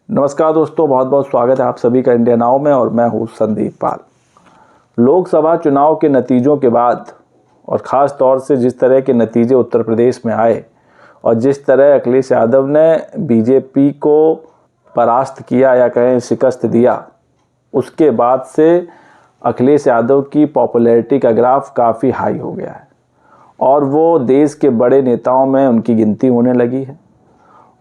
नमस्कार दोस्तों, बहुत बहुत स्वागत है आप सभी का इंडिया नाउ में और मैं हूँ संदीप पाल। लोकसभा चुनाव के नतीजों के बाद और ख़ास तौर से जिस तरह के नतीजे उत्तर प्रदेश में आए और जिस तरह अखिलेश यादव ने बीजेपी को परास्त किया या कहें शिकस्त दिया, उसके बाद से अखिलेश यादव की पॉपुलैरिटी का ग्राफ काफ़ी हाई हो गया है और वो देश के बड़े नेताओं में उनकी गिनती होने लगी है।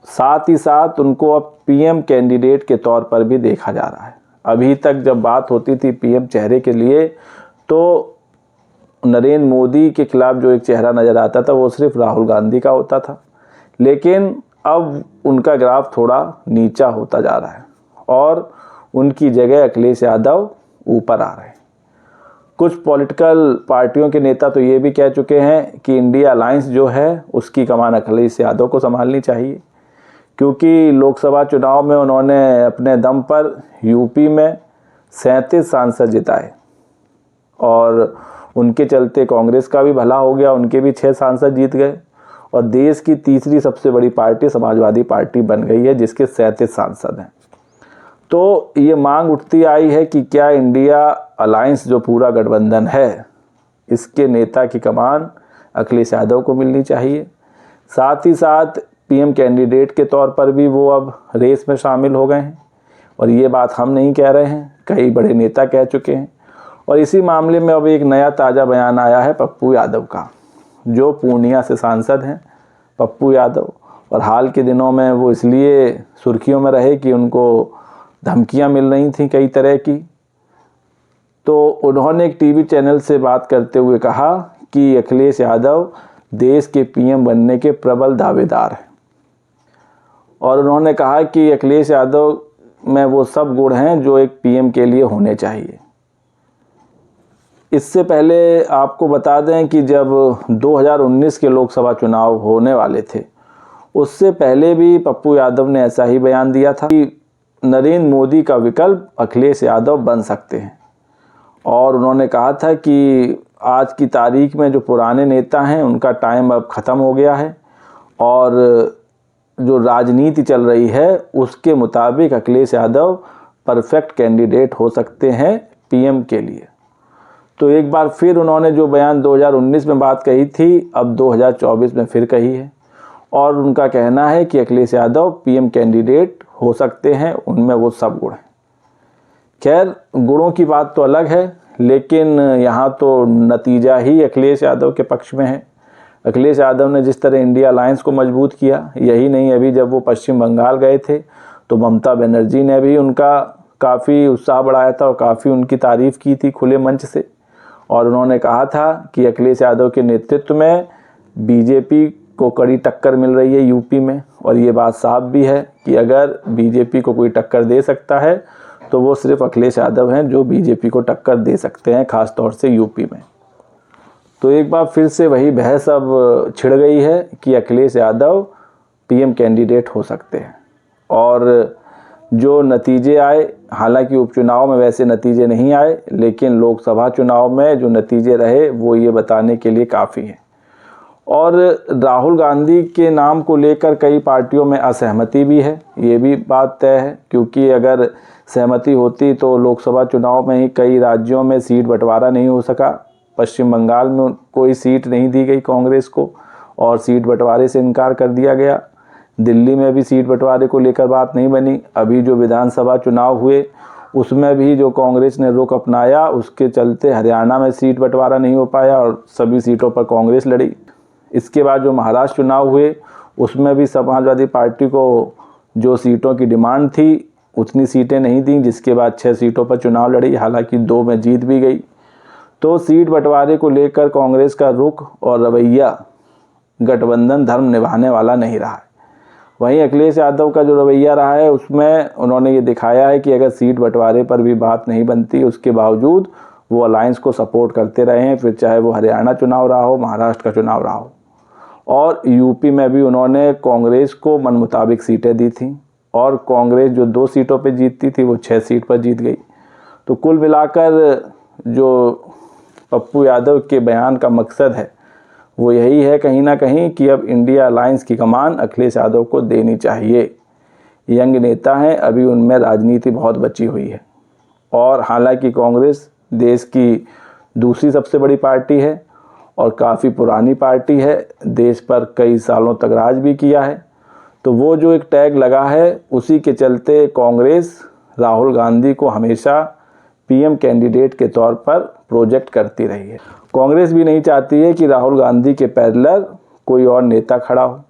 साथ ही साथ उनको अब पीएम कैंडिडेट के तौर पर भी देखा जा रहा है। अभी तक जब बात होती थी पीएम चेहरे के लिए तो नरेंद्र मोदी के खिलाफ जो एक चेहरा नज़र आता था वो सिर्फ राहुल गांधी का होता था, लेकिन अब उनका ग्राफ थोड़ा नीचा होता जा रहा है और उनकी जगह अखिलेश यादव ऊपर आ रहे हैं। कुछ पॉलिटिकल पार्टियों के नेता तो ये भी कह चुके हैं कि इंडिया अलायंस जो है उसकी कमान अखिलेश यादव को संभालनी चाहिए, क्योंकि लोकसभा चुनाव में उन्होंने अपने दम पर यूपी में 37 सांसद जिताए और उनके चलते कांग्रेस का भी भला हो गया, उनके भी 6 सांसद जीत गए और देश की तीसरी सबसे बड़ी पार्टी समाजवादी पार्टी बन गई है जिसके 37 सांसद हैं। तो ये मांग उठती आई है कि क्या इंडिया अलायंस जो पूरा गठबंधन है इसके नेता की कमान अखिलेश यादव को मिलनी चाहिए। साथ ही साथ पीएम कैंडिडेट के तौर पर भी वो अब रेस में शामिल हो गए हैं और ये बात हम नहीं कह रहे हैं, कई बड़े नेता कह चुके हैं। और इसी मामले में अब एक नया ताज़ा बयान आया है पप्पू यादव का, जो पूर्णिया से सांसद हैं पप्पू यादव, और हाल के दिनों में वो इसलिए सुर्खियों में रहे कि उनको धमकियां मिल रही थी कई तरह की। तो उन्होंने एक टीवी चैनल से बात करते हुए कहा कि अखिलेश यादव देश के पीएम बनने के प्रबल दावेदार हैं और उन्होंने कहा कि अखिलेश यादव में वो सब गुण हैं जो एक पीएम के लिए होने चाहिए। इससे पहले आपको बता दें कि जब 2019 के लोकसभा चुनाव होने वाले थे उससे पहले भी पप्पू यादव ने ऐसा ही बयान दिया था कि नरेंद्र मोदी का विकल्प अखिलेश यादव बन सकते हैं और उन्होंने कहा था कि आज की तारीख में जो पुराने नेता हैं उनका टाइम अब ख़त्म हो गया है और जो राजनीति चल रही है उसके मुताबिक अखिलेश यादव परफेक्ट कैंडिडेट हो सकते हैं पीएम के लिए। तो एक बार फिर उन्होंने जो बयान 2019 में बात कही थी अब 2024 में फिर कही है और उनका कहना है कि अखिलेश यादव पीएम कैंडिडेट हो सकते हैं, उनमें वो सब गुण हैं। खैर, गुणों की बात तो अलग है, लेकिन यहाँ तो नतीजा ही अखिलेश यादव के पक्ष में है। अखिलेश यादव ने जिस तरह इंडिया अलायंस को मजबूत किया, यही नहीं, अभी जब वो पश्चिम बंगाल गए थे तो ममता बनर्जी ने भी उनका काफ़ी उत्साह बढ़ाया था और काफ़ी उनकी तारीफ़ की थी खुले मंच से और उन्होंने कहा था कि अखिलेश यादव के नेतृत्व में बीजेपी को कड़ी टक्कर मिल रही है यूपी में। और ये बात साफ भी है कि अगर बीजेपी को कोई टक्कर दे सकता है तो वो सिर्फ अखिलेश यादव हैं जो बीजेपी को टक्कर दे सकते हैं, ख़ास तौर से यूपी में। तो एक बार फिर से वही बहस अब छिड़ गई है कि अखिलेश यादव पीएम कैंडिडेट हो सकते हैं और जो नतीजे आए, हालांकि उपचुनाव में वैसे नतीजे नहीं आए, लेकिन लोकसभा चुनाव में जो नतीजे रहे वो ये बताने के लिए काफ़ी हैं। और राहुल गांधी के नाम को लेकर कई पार्टियों में असहमति भी है, ये भी बात तय है, क्योंकि अगर सहमति होती तो लोकसभा चुनाव में ही कई राज्यों में सीट बंटवारा नहीं हो सका। पश्चिम बंगाल में कोई सीट नहीं दी गई कांग्रेस को और सीट बंटवारे से इनकार कर दिया गया। दिल्ली में भी सीट बंटवारे को लेकर बात नहीं बनी। अभी जो विधानसभा चुनाव हुए उसमें भी जो कांग्रेस ने रुख अपनाया उसके चलते हरियाणा में सीट बंटवारा नहीं हो पाया और सभी सीटों पर कांग्रेस लड़ी। इसके बाद जो महाराष्ट्र चुनाव हुए उसमें भी समाजवादी पार्टी को जो सीटों की डिमांड थी उतनी सीटें नहीं दी, जिसके बाद 6 सीटों पर चुनाव लड़ी, हालांकि 2 में जीत भी गई। तो सीट बंटवारे को लेकर कांग्रेस का रुख और रवैया गठबंधन धर्म निभाने वाला नहीं रहा है। वहीं अखिलेश यादव का जो रवैया रहा है उसमें उन्होंने ये दिखाया है कि अगर सीट बंटवारे पर भी बात नहीं बनती उसके बावजूद वो अलायंस को सपोर्ट करते रहे हैं, फिर चाहे वो हरियाणा चुनाव रहा हो, महाराष्ट्र का चुनाव रहा हो। और यूपी में भी उन्होंने कांग्रेस को मन मुताबिक सीटें दी थी और कांग्रेस जो 2 सीटों पे जीतती थी वो 6 सीट पर जीत गई। तो कुल मिलाकर जो पप्पू यादव के बयान का मकसद है वो यही है कहीं ना कहीं कि अब इंडिया अलायंस की कमान अखिलेश यादव को देनी चाहिए। यंग नेता हैं, अभी उनमें राजनीति बहुत बची हुई है। और हालांकि कांग्रेस देश की दूसरी सबसे बड़ी पार्टी है और काफ़ी पुरानी पार्टी है, देश पर कई सालों तक राज भी किया है, तो वो जो एक टैग लगा है उसी के चलते कांग्रेस राहुल गांधी को हमेशा पीएम कैंडिडेट के तौर पर प्रोजेक्ट करती रही है। कांग्रेस भी नहीं चाहती है कि राहुल गांधी के पैरेलल कोई और नेता खड़ा हो।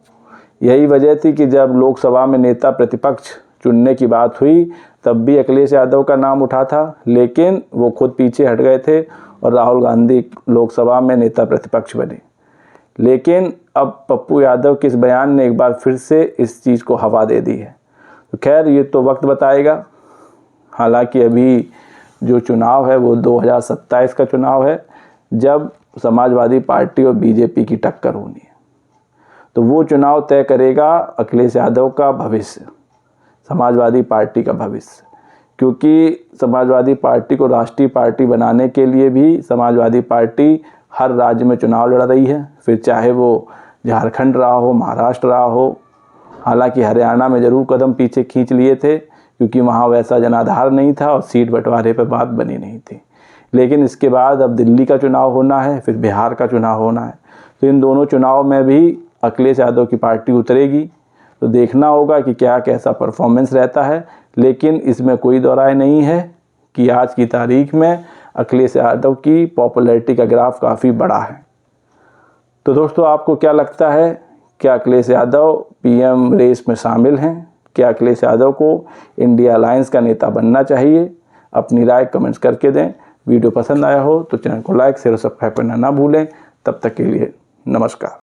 यही वजह थी कि जब लोकसभा में नेता प्रतिपक्ष चुनने की बात हुई तब भी अखिलेश यादव का नाम उठा था, लेकिन वो खुद पीछे हट गए थे और राहुल गांधी लोकसभा में नेता प्रतिपक्ष बने। लेकिन अब पप्पू यादव के इस बयान ने एक बार फिर से इस चीज़ को हवा दे दी है। तो खैर ये तो वक्त बताएगा। हालांकि अभी जो चुनाव है वो 2027 का चुनाव है, जब समाजवादी पार्टी और बीजेपी की टक्कर होनी है। तो वो चुनाव तय करेगा अखिलेश यादव का भविष्य, समाजवादी पार्टी का भविष्य। क्योंकि समाजवादी पार्टी को राष्ट्रीय पार्टी बनाने के लिए भी समाजवादी पार्टी हर राज्य में चुनाव लड़ रही है, फिर चाहे वो झारखंड रहा हो, महाराष्ट्र रहा हो। हालांकि हरियाणा में ज़रूर कदम पीछे खींच लिए थे क्योंकि वहाँ वैसा जनाधार नहीं था और सीट बंटवारे पर बात बनी नहीं थी। लेकिन इसके बाद अब दिल्ली का चुनाव होना है, फिर बिहार का चुनाव होना है, तो इन दोनों चुनाव में भी अखिलेश यादव की पार्टी उतरेगी। तो देखना होगा कि क्या कैसा परफॉर्मेंस रहता है। लेकिन इसमें कोई दो राय नहीं है कि आज की तारीख में अखिलेश यादव की पॉपुलैरिटी का ग्राफ काफ़ी बड़ा है। तो दोस्तों, आपको क्या लगता है, क्या अखिलेश यादव पीएम रेस में शामिल हैं? क्या अखिलेश यादव को इंडिया अलायंस का नेता बनना चाहिए? अपनी राय कमेंट्स करके दें। वीडियो पसंद आया हो तो चैनल को लाइक शेयर और सब्सक्राइब करना ना भूलें। तब तक के लिए नमस्कार।